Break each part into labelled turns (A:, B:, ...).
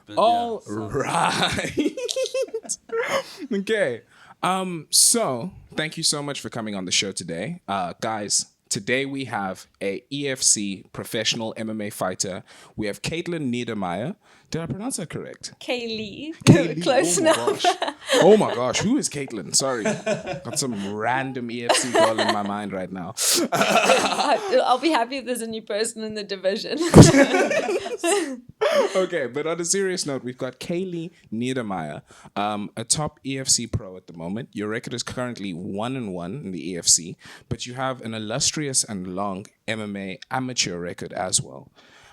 A: But
B: All
A: yeah,
B: right. Okay. So thank you so much for coming on the show today. Guys, today we have a EFC professional MMA fighter. We have Ceileigh Niedermayr. Did I pronounce that correct?
C: Ceileigh.
B: Ceileigh.
C: Close
B: Oh my
C: enough.
B: gosh. Oh my gosh. Who is Caitlin? Sorry. Got some random EFC girl in my mind right now.
C: I'll be happy if there's a new person in the division.
B: Okay, but on a serious note, we've got Ceileigh Niedermayr, a top EFC pro at the moment. Your record is currently 1-1 in the EFC, but you have an illustrious and long MMA amateur record as well.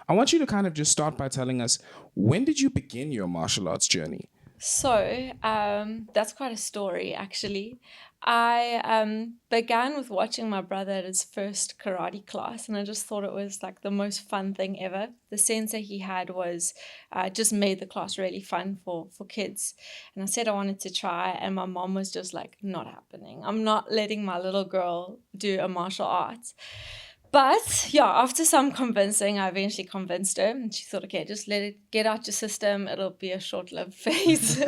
B: I want you to kind of just start by telling us, when did you begin your martial arts journey?
C: So, that's quite a story, actually. I began with watching my brother at his first karate class, and I just thought it was like the most fun thing ever. The sensei he had was just made the class really fun for kids. And I said I wanted to try, and my mom was just like, not happening. I'm not letting my little girl do a martial arts. But yeah, after some convincing, I eventually convinced her, and she thought, okay, just let it get out your system. It'll be a short-lived phase.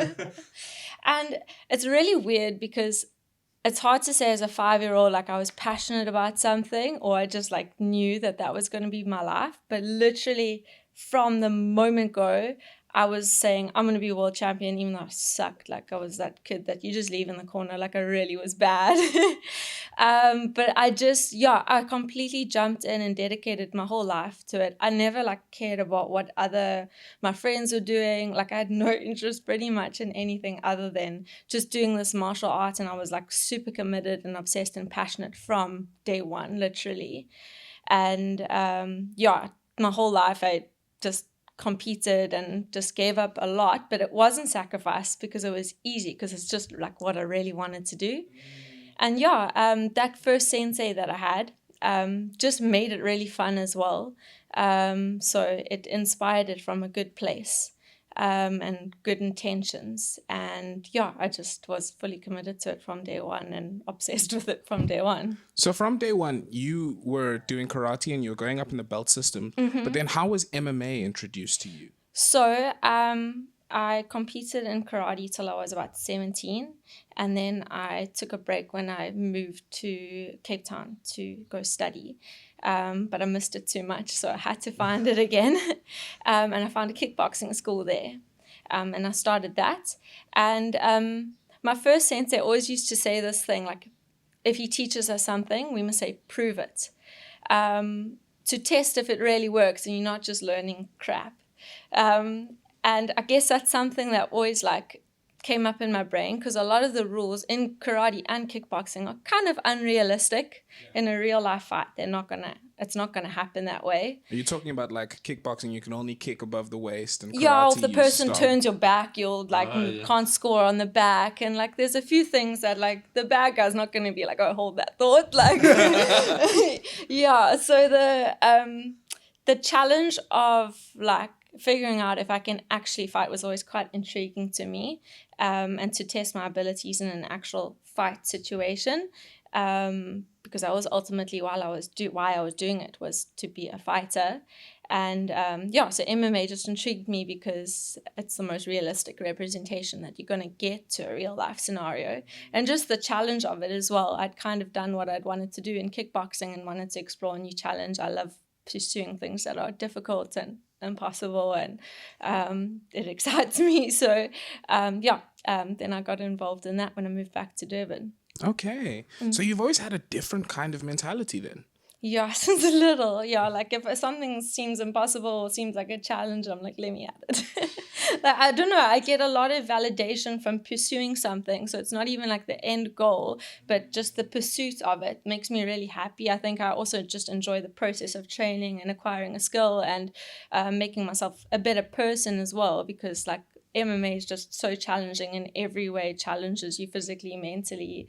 C: And it's really weird because it's hard to say as a 5-year-old, like I was passionate about something, or I just like knew that was going to be my life. But literally from the moment go, I was saying, I'm going to be a world champion, even though I sucked. Like I was that kid that you just leave in the corner, like I really was bad. But I completely jumped in and dedicated my whole life to it. I never like cared about what my friends were doing. Like I had no interest pretty much in anything other than just doing this martial art. And I was like super committed and obsessed and passionate from day one, literally. And my whole life I just competed and just gave up a lot, but it wasn't sacrifice because it was easy, because it's just like what I really wanted to do. And that first sensei that I had just made it really fun as well. So it inspired it from a good place and good intentions. And I just was fully committed to it from day one and obsessed with it from day one.
B: So from day one, you were doing karate and you were going up in the belt system. Mm-hmm. But then how was MMA introduced to you?
C: So I competed in karate till I was about 17. And then I took a break when I moved to Cape Town to go study. But I missed it too much, so I had to find it again. And I found a kickboxing school there. And I started that. And my first sensei always used to say this thing, like, if he teaches us something, we must say, prove it. To test if it really works and you're not just learning crap. And I guess that's something that always like came up in my brain, because a lot of the rules in karate and kickboxing are kind of unrealistic in a real life fight. It's not gonna happen that way.
B: Are you talking about like kickboxing? You can only kick above the waist, and karate,
C: yeah, if the person turns your back, you'll like can't score on the back, and like there's a few things that like the bad guy's not gonna be like, oh, hold that thought, like So the challenge of like figuring out if I can actually fight was always quite intriguing to me, and to test my abilities in an actual fight situation, because that was ultimately why I was doing it, was to be a fighter. And so MMA just intrigued me because it's the most realistic representation that you're going to get to a real life scenario, and just the challenge of it as well. I'd kind of done what I'd wanted to do in kickboxing and wanted to explore a new challenge. I love pursuing things that are difficult and impossible, and it excites me. So then I got involved in that when I moved back to Durban.
B: Okay. So you've always had a different kind of mentality then?
C: Yeah, since a little. Yeah, like if something seems impossible or seems like a challenge, I'm like, let me at it. Like, I don't know, I get a lot of validation from pursuing something. So it's not even like the end goal, but just the pursuit of it makes me really happy. I think I also just enjoy the process of training and acquiring a skill and making myself a better person as well, because like MMA is just so challenging in every way, challenges you physically, mentally,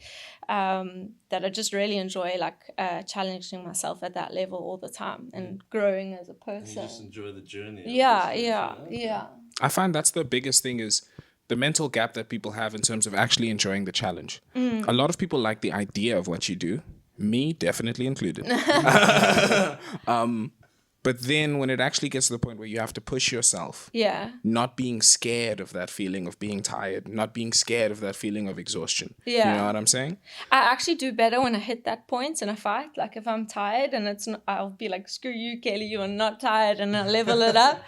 C: that I just really enjoy like challenging myself at that level all the time and growing as a person.
A: And you just enjoy the journey.
C: Yeah.
B: I find that's the biggest thing, is the mental gap that people have in terms of actually enjoying the challenge. A lot of people like the idea of what you do, me definitely included. But then when it actually gets to the point where you have to push yourself, not being scared of that feeling of being tired, not being scared of that feeling of exhaustion. You know what I'm saying?
C: I actually do better when I hit that point in a fight. Like if I'm tired and it's not, I'll be like, screw you, Kelly, you are not tired, and I'll level it up.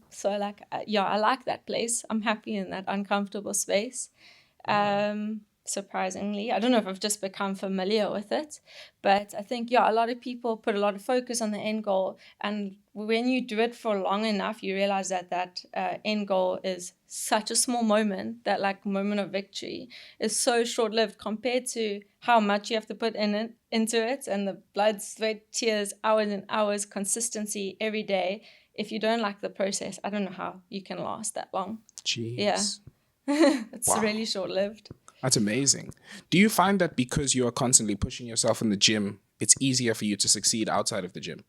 C: So like, I like that place. I'm happy in that uncomfortable space. Surprisingly, I don't know if I've just become familiar with it, but I think a lot of people put a lot of focus on the end goal, and when you do it for long enough, you realize that end goal is such a small moment, that like moment of victory is so short-lived compared to how much you have to put into it, and the blood, sweat, tears, hours and hours, consistency every day. If you don't like the process, I don't know how you can last that long.
B: Jeez.
C: It's really short-lived.
B: That's amazing. Do you find that because you are constantly pushing yourself in the gym, it's easier for you to succeed outside of the gym?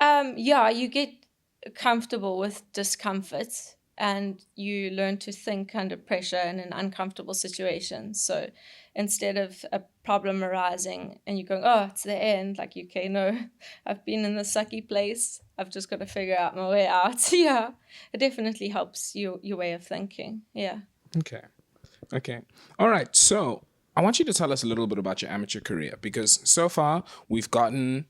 C: You get comfortable with discomfort, and you learn to think under pressure in an uncomfortable situation. So instead of a problem arising and you're going, oh, it's the end, like, okay, no, I've been in this sucky place, I've just got to figure out my way out. It definitely helps your way of thinking.
B: Okay. All right. So I want you to tell us a little bit about your amateur career, because so far we've gotten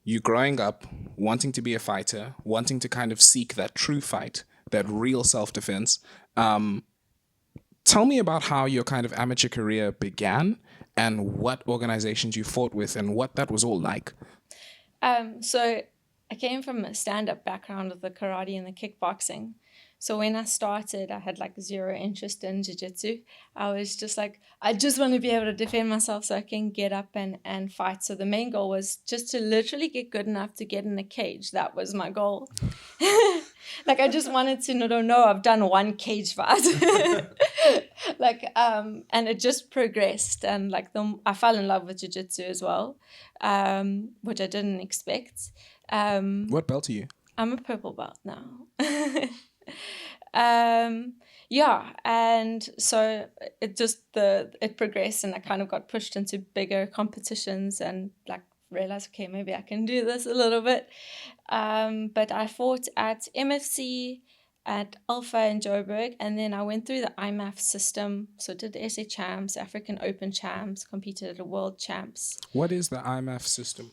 B: you growing up, wanting to be a fighter, wanting to kind of seek that true fight, that real self-defense. Tell me about how your kind of amateur career began and what organizations you fought with and what that was all like.
C: So I came from a stand-up background of the karate and the kickboxing. So when I started, I had like zero interest in jiu-jitsu. I was just like, I just want to be able to defend myself so I can get up and fight. So the main goal was just to literally get good enough to get in a cage. That was my goal. Like I just wanted to know I've done one cage fight. And it just progressed. And like I fell in love with jiu-jitsu as well, which I didn't expect.
B: What belt are you?
C: I'm a purple belt now. And so it progressed, and I kind of got pushed into bigger competitions and like realized, okay, maybe I can do this a little bit. But I fought at MFC, at Alpha in Joburg, and then I went through the IMAF system. So did the SA Champs, African Open Champs, competed at the World Champs.
B: What is the IMAF system?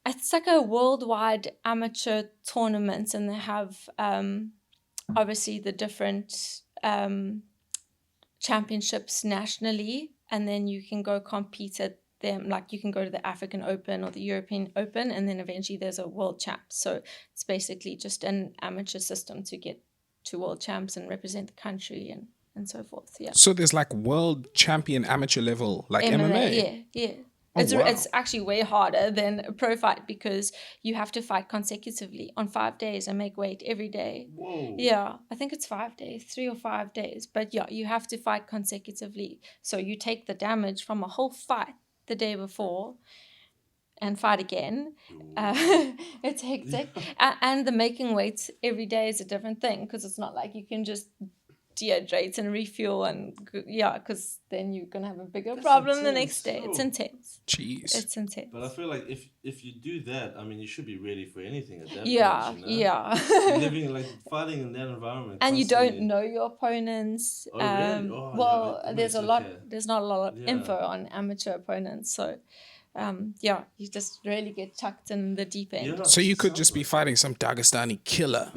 C: It's like a worldwide amateur tournament, and they have obviously the different championships nationally, and then you can go compete at them. Like you can go to the African Open or the European Open, and then eventually there's a World Champs. So it's basically just an amateur system to get to World Champs and represent the country and so forth. Yeah.
B: So there's like world champion amateur level, like MMA?
C: Yeah.
B: Oh,
C: it's actually way harder than a pro fight, because you have to fight consecutively on 5 days and make weight every day.
A: Whoa.
C: Yeah, I think it's 5 days, 3 or 5 days. But yeah, you have to fight consecutively. So you take the damage from a whole fight the day before and fight again. It's hectic. And the making weight every day is a different thing, because it's not like you can just dehydrate and refuel, and because then you're gonna have a bigger problem the next day. It's intense.
B: Jeez.
C: It's intense.
A: But I feel like if you do that, I mean, you should be ready for anything at that point.
C: Yeah.
A: Living, like, fighting in that environment.
C: And you
A: constantly.
C: don't know your opponents.
A: Oh, really? Oh,
C: well,
A: yeah,
C: there's not a lot of
A: Yeah.
C: info on amateur opponents, so you just really get chucked in the deep end.
A: Yeah.
B: So you could just be fighting some Dagestani killer.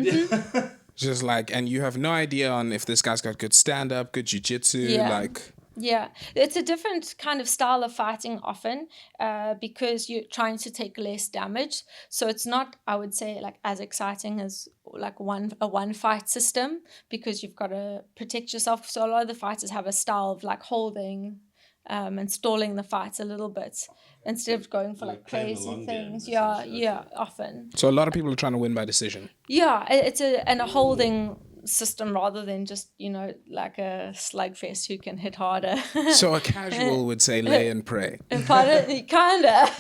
B: Just like, and you have no idea on if this guy's got good stand-up, good jiu-jitsu,
C: Yeah, it's a different kind of style of fighting often, because you're trying to take less damage. So it's not, I would say, like as exciting as like a one fight system, because you've got to protect yourself. So a lot of the fighters have a style of like holding and stalling the fights a little bit instead of going for like crazy things. Often.
B: So a lot of people are trying to win by decision.
C: Yeah, it's a holding system rather than just, like a slugfest who can hit harder.
B: So a casual would say lay and pray.
C: Kinda,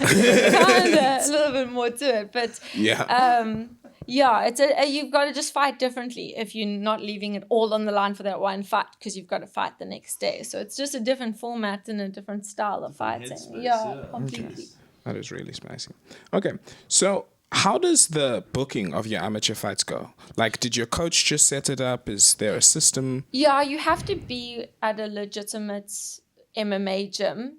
C: a little bit more to it, but it's you've got to just fight differently if you're not leaving it all on the line for that one fight, because you've got to fight the next day. So it's just a different format and a different style of fighting.
A: Headspace,
C: Completely.
B: That is really spicy. Okay, so how does the booking of your amateur fights go? Like, did your coach just set it up? Is there a system?
C: Yeah, you have to be at a legitimate MMA gym.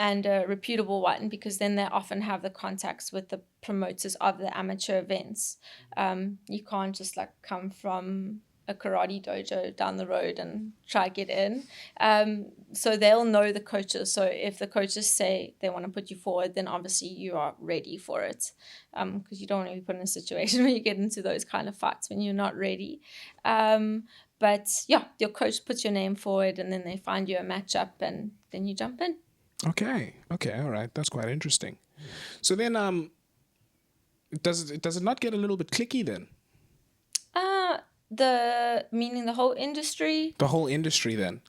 C: And a reputable one, because then they often have the contacts with the promoters of the amateur events. You can't just like come from a karate dojo down the road and try get in. So they'll know the coaches. So if the coaches say they want to put you forward, then obviously you are ready for it, because you don't want to be put in a situation where you get into those kind of fights when you're not ready. But yeah, your coach puts your name forward, and then they find you a matchup, and then you jump in.
B: Okay, all right. That's quite interesting. So then, does it not get a little bit cliquey then?
C: Meaning the whole industry?
B: The whole industry then?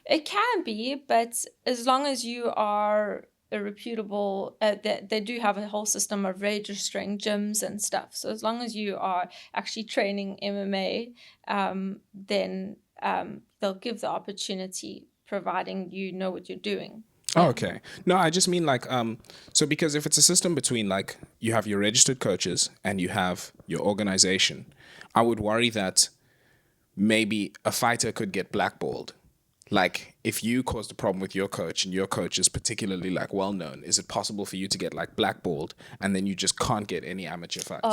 C: It can be, but as long as you are a reputable, they do have a whole system of registering gyms and stuff. So as long as you are actually training MMA, then they'll give the opportunity, providing you know what you're doing.
B: Oh, okay. No, I just mean like, so because if it's a system between like you have your registered coaches and you have your organization, I would worry that maybe a fighter could get blackballed. Like if you caused a problem with your coach and your coach is particularly like well known, is it possible for you to get like blackballed and then you just can't get any amateur fights?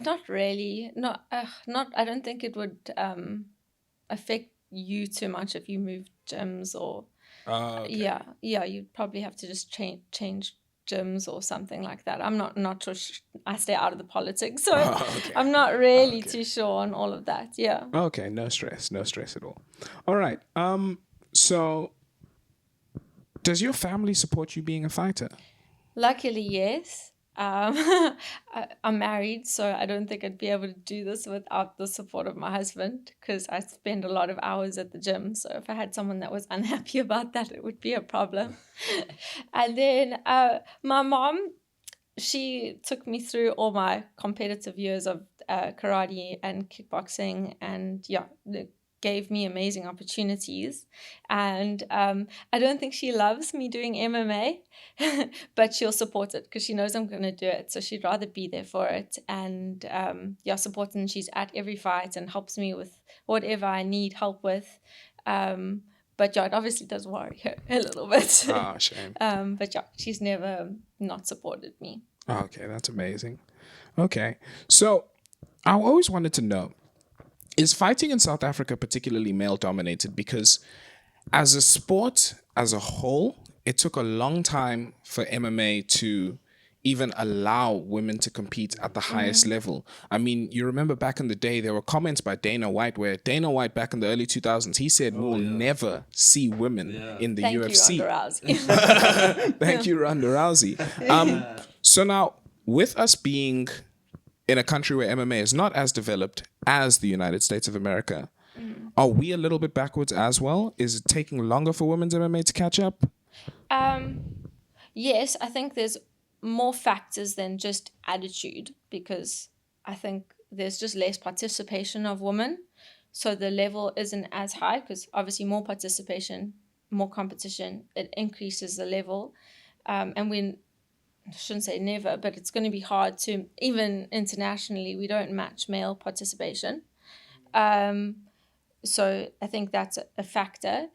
C: Not really. Not. I don't think it would affect you too much if you moved gyms or.
B: Okay.
C: Yeah. You'd probably have to just change gyms or something like that. I'm not sure. I stay out of the politics, so
B: Okay.
C: I'm not really too sure on all of that. Yeah.
B: Okay, no stress at all. All right. So does your family support you being a fighter?
C: Luckily, yes. I'm married, so I don't think I'd be able to do this without the support of my husband, because I spend a lot of hours at the gym. So if I had someone that was unhappy about that, it would be a problem. And then my mom, she took me through all my competitive years of karate and kickboxing, and gave me amazing opportunities. And I don't think she loves me doing MMA, but she'll support it because she knows I'm going to do it. So she'd rather be there for it and support it. And she's at every fight and helps me with whatever I need help with. But it obviously does worry her a little bit.
B: Oh, shame.
C: But she's never not supported me.
B: Okay, that's amazing. Okay, so I always wanted to know, is fighting in South Africa particularly male dominated? Because as a sport as a whole, it took a long time for MMA to even allow women to compete at the highest level. I mean, you remember back in the day, there were comments by Dana White where Dana White back in the early 2000s, he said, we'll never see women in the UFC.
C: Thank you, Ronda Rousey.
B: Thank you, Ronda Rousey. So now, with us being in a country where MMA is not as developed as the United States of America, are we a little bit backwards as well? Is it taking longer for women's MMA to catch up?
C: Yes, I think there's more factors than just attitude, because I think there's just less participation of women. So the level isn't as high, because obviously more participation, more competition, it increases the level. And when I shouldn't say never, but it's going to be hard to, even internationally, we don't match male participation. So I think that's a factor.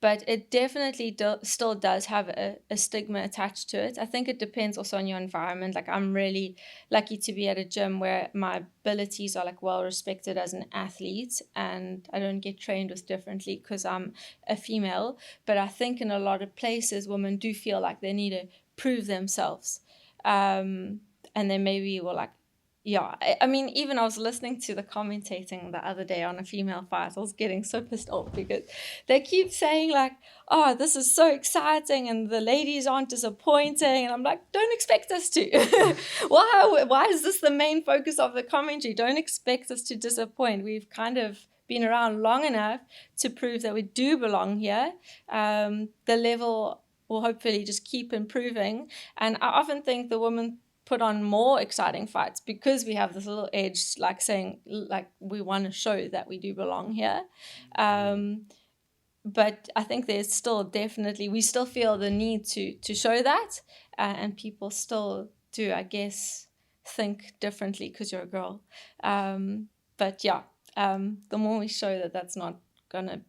C: But it definitely still does have a stigma attached to it. I think it depends also on your environment. Like I'm really lucky to be at a gym where my abilities are like well respected as an athlete, and I don't get trained with differently because I'm a female. But I think in a lot of places, women do feel like they need to prove themselves, and then maybe will like, I mean, even I was listening to the commentating the other day on a female fight. I was getting so pissed off because they keep saying like, oh, this is so exciting and the ladies aren't disappointing, and I'm like, don't expect us to. Why is this the main focus of the commentary? Don't expect us to disappoint. We've kind of been around long enough to prove that we do belong here. The level will hopefully just keep improving. And I often think the women put on more exciting fights because we have this little edge, like saying, like, we want to show that we do belong here. but I think there's still definitely, we still feel the need to show that, and people still do, I guess, think differently because you're a girl. But yeah, the more we show that that's not gonna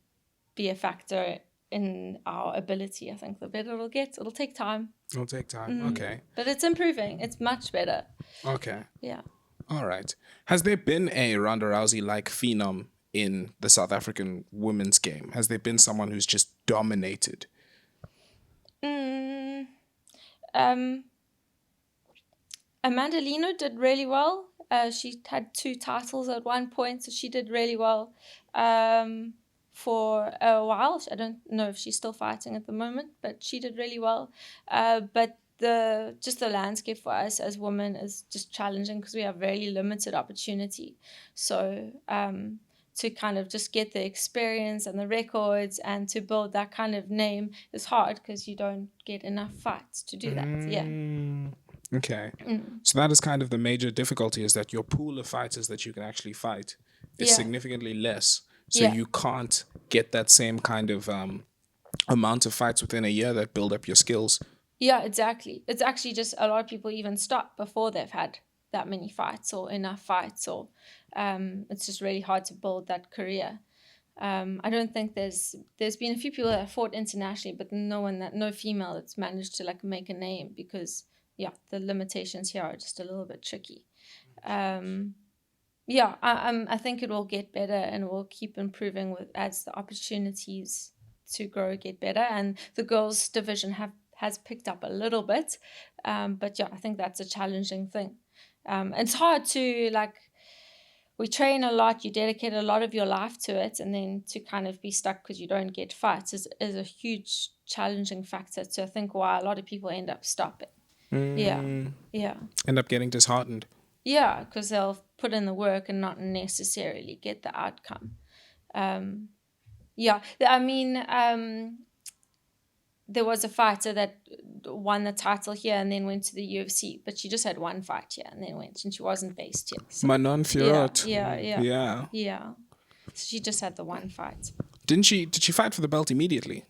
C: be a factor in our ability, I think the better it'll get. It'll take time.
B: It'll take time. Okay.
C: But it's improving. It's much better.
B: Okay.
C: Yeah.
B: All right. Has there been a Ronda Rousey-like phenom in the South African women's game? Has there been someone who's just dominated?
C: Amanda Lino did really well. She had 2 titles at one point, so she did really well for a while. I don't know if she's still fighting at the moment, but she did really well. But the landscape for us as women is just challenging because we have very limited opportunity. So to kind of just get the experience and the records and to build that kind of name is hard because you don't get enough fights to do that. Yeah.
B: Okay. So that is kind of the major difficulty, is that your pool of fighters that you can actually fight is significantly less. So you can't get that same kind of amount of fights within a year that build up your skills. Yeah,
C: exactly. It's actually just a lot of people even stop before they've had that many fights or enough fights, or it's just really hard to build that career. I don't think there's been a few people that have fought internationally, but no female that's managed to like make a name because the limitations here are just a little bit tricky. I think it will get better and will keep improving as the opportunities to grow get better, and the girls division has picked up a little bit, but I think that's a challenging thing. It's hard to we train a lot, you dedicate a lot of your life to it, and then to kind of be stuck because you don't get fights is a huge challenging factor. So I think why a lot of people end up stopping. End
B: up getting disheartened.
C: Yeah, because they'll put in the work and not necessarily get the outcome. There was a fighter that won the title here and then went to the UFC, but she just had one fight here and then went, and she wasn't based here. So,
B: Manon Fiorot.
C: Yeah. So she just had the one fight.
B: Did she fight for the belt immediately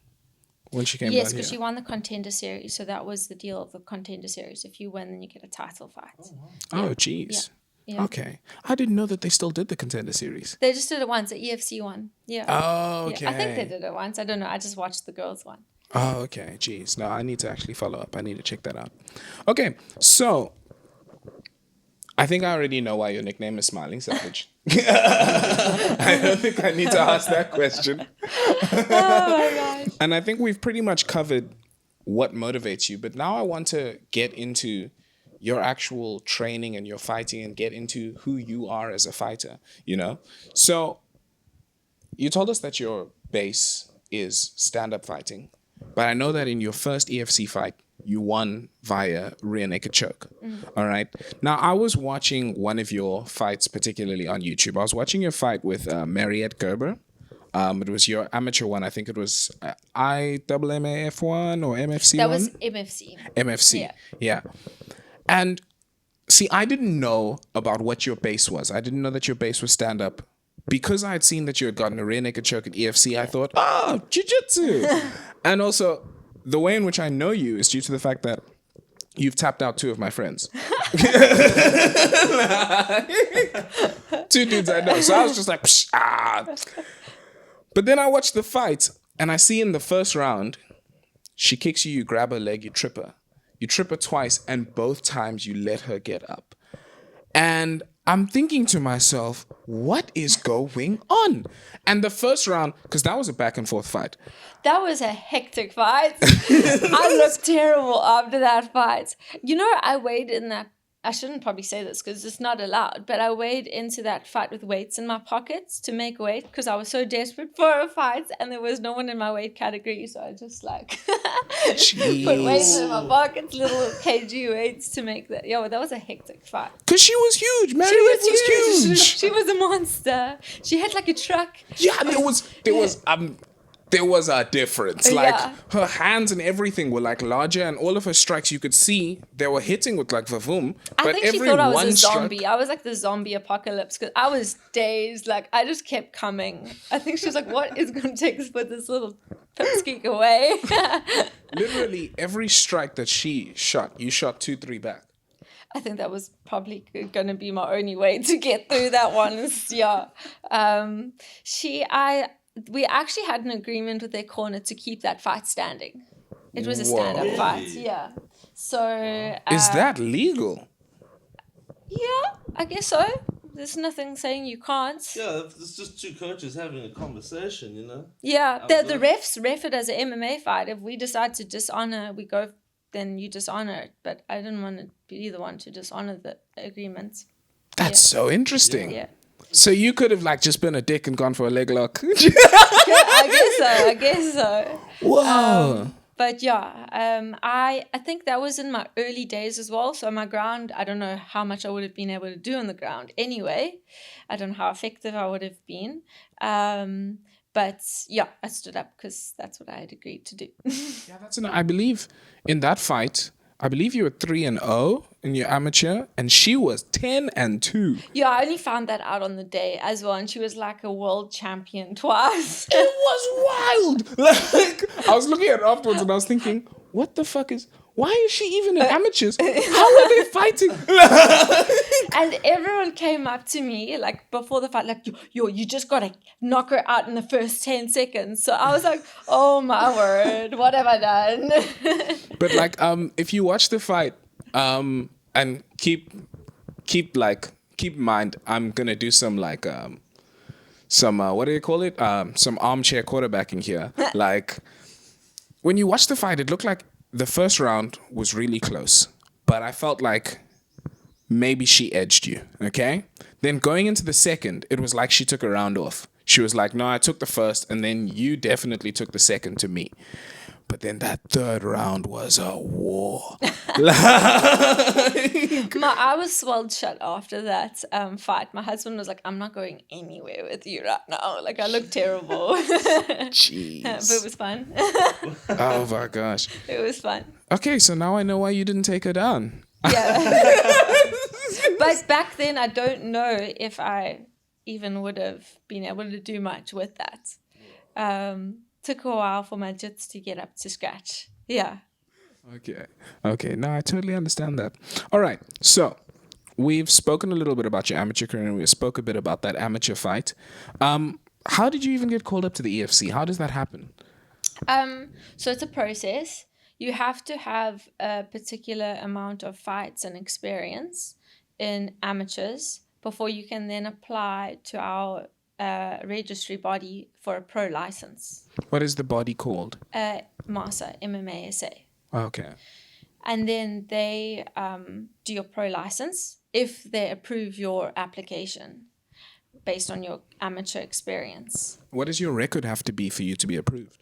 B: when she came down here?
C: Yes, because she won the Contender Series, so that was the deal of the Contender Series. If you win, then you get a title fight.
B: Oh, jeez. Yeah. Okay. I didn't know that they still did the Contender Series.
C: They just did it once, the EFC one. Yeah.
B: Oh, okay.
C: Yeah. I think they did it once. I don't know. I just watched the girls one.
B: Oh, okay. Jeez. No, I need to actually follow up. I need to check that out. Okay. So, I think I already know why your nickname is Smiling Savage. I don't think I need to ask that question.
C: Oh, my gosh.
B: And I think we've pretty much covered what motivates you. But now I want to get into your actual training and your fighting and get into who you are as a fighter, So, you told us that your base is stand-up fighting. But I know that in your first EFC fight, you won via rear naked choke. All right. Now, I was watching one of your fights, particularly on YouTube. I was watching your fight with Marriet Gerbert. It was your amateur one. I think it was IMMAF one or MFC
C: that
B: one?
C: That was MFC.
B: MFC. Yeah. And see, I didn't know about what your base was. I didn't know that your base was stand-up. Because I had seen that you had gotten a rear naked choke at EFC, I thought, jiu-jitsu. And also, the way in which I know you is due to the fact that you've tapped out 2 of my friends. 2 dudes I know. So I was just like, But then I watched the fight, and I see in the first round, she kicks you, you grab her leg, you trip her. You trip her twice, and both times you let her get up. And I'm thinking to myself, what is going on? And the first round, because that was a back and forth fight.
C: That was a hectic fight. I looked terrible after that fight. I weighed in that. I shouldn't probably say this because it's not allowed, but I weighed into that fight with weights in my pockets to make weight because I was so desperate for a fight and there was no one in my weight category. So I just put weights in my pockets, little kg weights to make that. Yeah, well, that was a hectic fight.
B: Because she was huge, man. She was huge.
C: She was a monster. She had like a truck.
B: Yeah, there was there was a difference.
C: Yeah.
B: Like her hands and everything were like larger, and all of her strikes you could see they were hitting with like vavoom.
C: I think she thought I was a zombie. I was like the zombie apocalypse because I was dazed. Like I just kept coming. I think she was like, "What is going to take us put this little pipsqueak away?"
B: Literally every strike that she shot, you shot 2-3 back.
C: I think that was probably going to be my only way to get through that one. We actually had an agreement with their corner to keep that fight standing. It was a stand-up fight, yeah. So
B: is that legal?
C: Yeah, I guess so. There's nothing saying you can't.
A: Yeah, it's just two coaches having a conversation, you know?
C: Yeah, the refs ref it as an MMA fight. If we decide to dishonor, we go, then you dishonor it. But I didn't want to be the one to dishonor the agreements.
B: That's so interesting.
C: Yeah.
B: So you could have like just been a dick and gone for a leg lock.
C: I guess so.
B: Whoa.
C: But yeah, I think that was in my early days as well. So my ground, I don't know how much I would have been able to do on the ground anyway. I don't know how effective I would have been. But yeah, I stood up because that's what I had agreed to do.
B: Yeah, I believe in that fight, I believe you were 3-0 in your amateur, and she was 10-2.
C: Yeah, I only found that out on the day as well, and she was like a world champion twice.
B: It was wild. Like I was looking at it afterwards, and I was thinking, what the fuck is? Why is she even in amateurs? How are they fighting?
C: And everyone came up to me like before the fight, like, yo, you just gotta knock her out in the first 10 seconds. So I was like, oh my word, what have I done?
B: But like, if you watch the fight, and keep in mind, I'm gonna do some like what do you call it? Some armchair quarterbacking here. Like when you watch the fight, it looked like the first round was really close, but I felt like maybe she edged you, okay? Then going into the second, it was like she took a round off. She was like, no, I took the first, and then you definitely took the second to me. But then that third round was a war.
C: I was swelled shut after that fight. My husband was like, I'm not going anywhere with you right now. Like, I look terrible.
B: Jeez.
C: But it was fun.
B: Oh, my gosh.
C: It was fun.
B: Okay, so now I know why you didn't take her down.
C: Yeah. But back then, I don't know if I even would have been able to do much with that. Took a while for my jits to get up to scratch. Yeah.
B: Okay. No, I totally understand that. All right. So we've spoken a little bit about your amateur career, and we spoke a bit about that amateur fight. How did you even get called up to the EFC? How does that happen?
C: So it's a process. You have to have a particular amount of fights and experience in amateurs before you can then apply to our registry body for a pro license.
B: What is the body called?
C: MASA, MMA SA.
B: Okay.
C: And then they do your pro license if they approve your application based on your amateur experience.
B: What does your record have to be for you to be approved?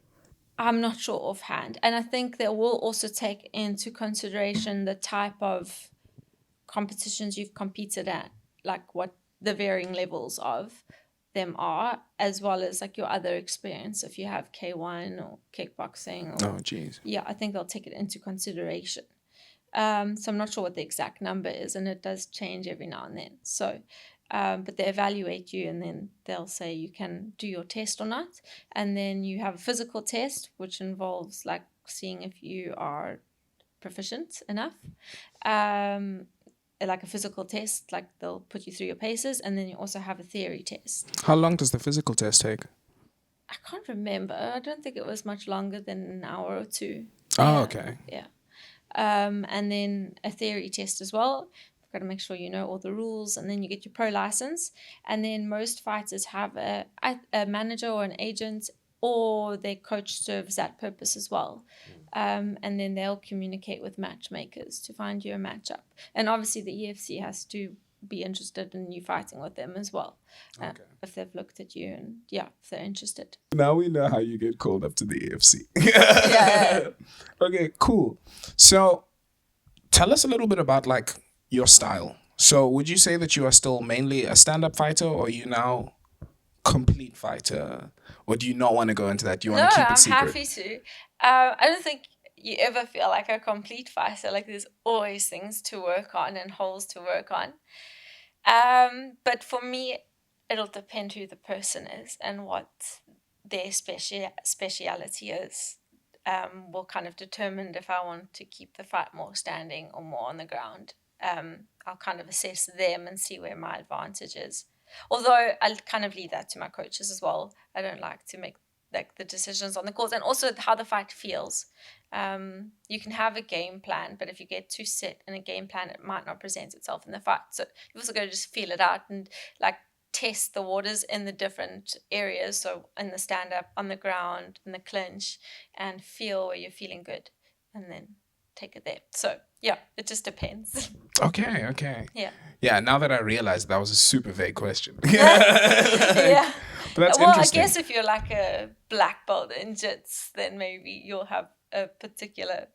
C: I'm not sure offhand. And I think they will also take into consideration the type of competitions you've competed at, like what the varying levels of them are, as well as like your other experience, if you have K1 or kickboxing.
B: Oh, geez.
C: Yeah, I think they'll take it into consideration. So I'm not sure what the exact number is, and it does change every now and then. So, but they evaluate you, and then they'll say you can do your test or not. And then you have a physical test, which involves like seeing if you are proficient enough. Like a physical test, like they'll put you through your paces, and then you also have a theory test.
B: How long does the physical test take?
C: I can't remember. I don't think it was much longer than an hour or two.
B: Oh, okay.
C: Yeah. And then a theory test as well. You've got to make sure you know all the rules, and then you get your pro license. And then most fighters have a manager or an agent, or their coach serves that purpose as well. And then they'll communicate with matchmakers to find you a matchup. And obviously the EFC has to be interested in you fighting with them as well. If they've looked at you and if they're interested.
B: Now we know how you get called up to the EFC.
C: Yeah.
B: Okay, cool. So tell us a little bit about like your style. So would you say that you are still mainly a stand-up fighter, or are you now complete fighter, or do you not want to go into that? Do you want
C: No,
B: to keep it
C: I'm
B: secret?
C: happy to. I don't think you ever feel like a complete fighter. Like there's always things to work on and holes to work on. But for me, it'll depend who the person is and what their speciality is. Will kind of determine if I want to keep the fight more standing or more on the ground. I'll kind of assess them and see where my advantage is. Although I'll kind of leave that to my coaches as well. I don't like to make like the decisions on the course, and also how the fight feels. You can have a game plan, but if you get too set in a game plan, it might not present itself in the fight. So you've also got to just feel it out and like test the waters in the different areas. So in the stand up, on the ground, in the clinch, and feel where you're feeling good, and then take it there. So yeah, it just depends.
B: Okay.
C: Yeah.
B: Yeah, now that I realize that was a super vague question.
C: Yeah.
B: But that's
C: Well,
B: interesting.
C: I guess if you're like a black belt in jits, then maybe you'll have a particular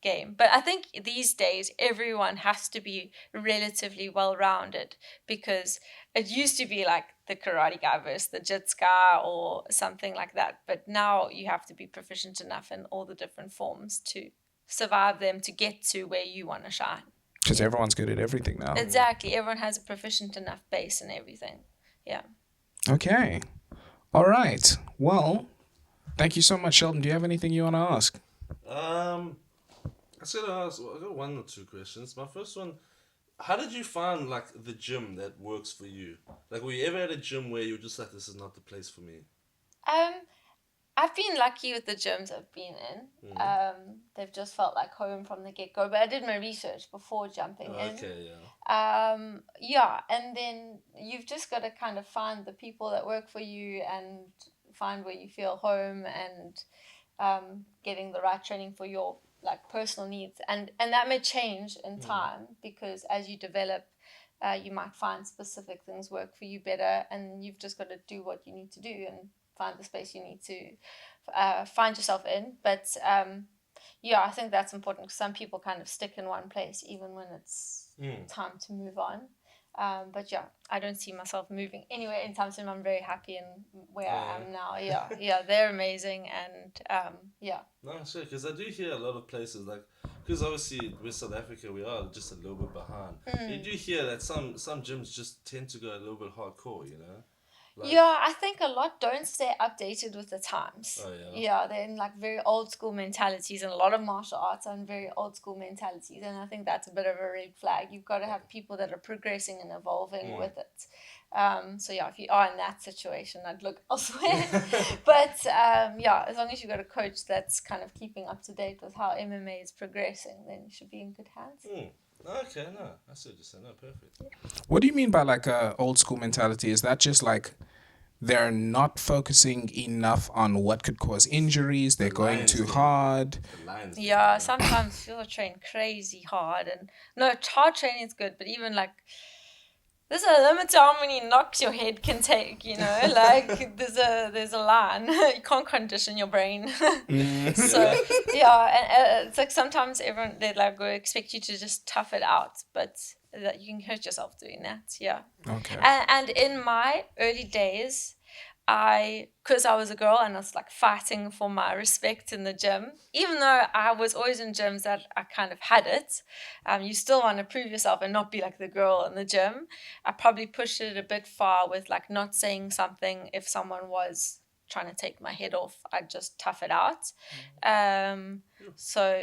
C: game. But I think these days everyone has to be relatively well-rounded, because it used to be like the karate guy versus the jits guy or something like that. But now you have to be proficient enough in all the different forms to survive them, to get to where you want to shine.
B: Because everyone's good at everything now.
C: Exactly. Everyone has a proficient enough base and everything. Yeah.
B: Okay. All right. Well, thank you so much, Sheldon. Do you have anything you want to ask?
A: I got one or two questions. My first one, how did you find like the gym that works for you? Like, were you ever at a gym where you were just like, this is not the place for me?
C: I've been lucky with the gyms I've been in. They've just felt like home from the get-go. But I did my research before jumping in.
A: Okay, yeah.
C: Yeah, and then you've just got to kind of find the people that work for you and find where you feel home, and getting the right training for your like personal needs. And that may change in time, because as you develop, you might find specific things work for you better, and you've just got to do what you need to do and find the space you need to find yourself in. But yeah, I think that's important, because some people kind of stick in one place even when it's time to move on. But yeah, I don't see myself moving anywhere anytime soon. I'm very happy in where I am now. Yeah, they're amazing, and yeah.
A: No, sure, because I do hear a lot of places, like, because obviously with South Africa we are just a little bit behind. You do hear that some gyms just tend to go a little bit hardcore, you know? Like,
C: Yeah, I think a lot don't stay updated with the times.
A: Oh, yeah?
C: Yeah, they're in like very old school mentalities, and a lot of martial arts are in very old school mentalities, and I think that's a bit of a red flag. You've got to have people that are progressing and evolving with it. So yeah, if you are in that situation, I'd look elsewhere. But yeah, as long as you've got a coach that's kind of keeping up to date with how MMA is progressing, then you should be in good hands.
A: Okay, no, I see what you're saying. No, perfect.
B: What do you mean by like a old school mentality? Is that just like they're not focusing enough on what could cause injuries? They're going
A: lines
B: too
A: game.
B: hard.
A: The lines.
C: Yeah, sometimes people train crazy hard, and no, hard training is good, but even like there's a limit to how many knocks your head can take, you know, like there's a line. You can't condition your brain. So yeah, and it's like sometimes everyone, they like will expect you to just tough it out, but that you can hurt yourself doing that. Yeah.
B: Okay.
C: And in my early days, because I was a girl and I was like fighting for my respect in the gym, even though I was always in gyms that I kind of had it, you still want to prove yourself and not be like the girl in the gym. I probably pushed it a bit far with like not saying something if someone was trying to take my head off. I'd just tough it out. So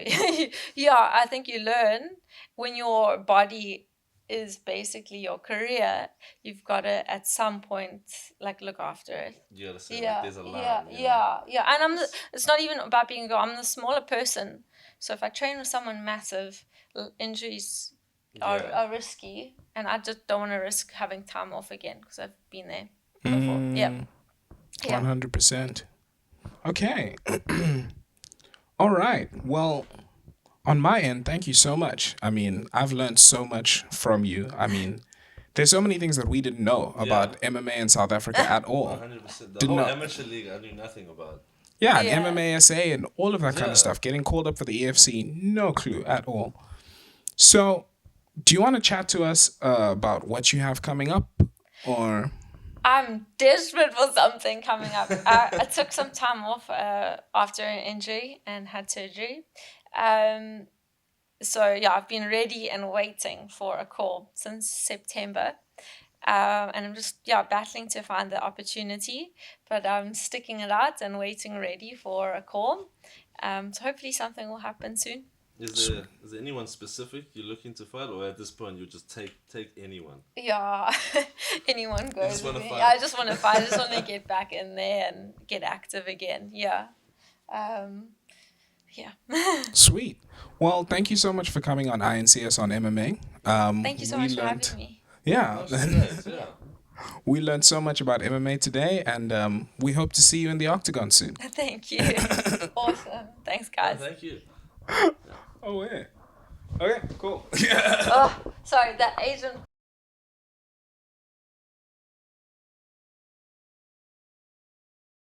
C: yeah, I think you learn when your body is basically your career, you've got to at some point like look after it.
A: You gotta say, like, there's a line.
C: Yeah. And it's not even about being a girl. I'm the smaller person, so if I train with someone massive, injuries are risky, and I just don't want to risk having time off again, because I've been there before. Yeah.
B: 100%. Okay. All right. Well, on my end, thank you so much. I mean, I've learned so much from you. I mean, there's so many things that we didn't know about MMA in South Africa at all.
A: 100%. The
B: Did
A: whole
B: not-
A: amateur league, I knew nothing about.
B: Yeah,
C: Yeah.
B: and MMA SA and all of that kind of stuff. Getting called up for the EFC, no clue at all. So, do you want to chat to us about what you have coming up? Or
C: I'm desperate for something coming up. I took some time off after an injury and had surgery. So yeah, I've been ready and waiting for a call since September. And I'm just battling to find the opportunity, but I'm sticking it out and waiting ready for a call. So hopefully something will happen soon.
A: Is there anyone specific you're looking to fight, or at this point you just take anyone?
C: Yeah, anyone goes with me.
A: fight.
C: I just want to fight. I just want to get back in there and get active again. Yeah. Yeah.
B: Sweet. Well, thank you so much for coming on INCS on MMA.
C: Thank you so much for having me.
B: Yeah.
A: That's great, yeah.
B: We learned so much about MMA today, and we hope to see you in the octagon soon.
C: Thank you. Awesome. Thanks, guys.
A: Thank you.
B: Oh, yeah. Okay, cool.
C: Oh, sorry, that Asian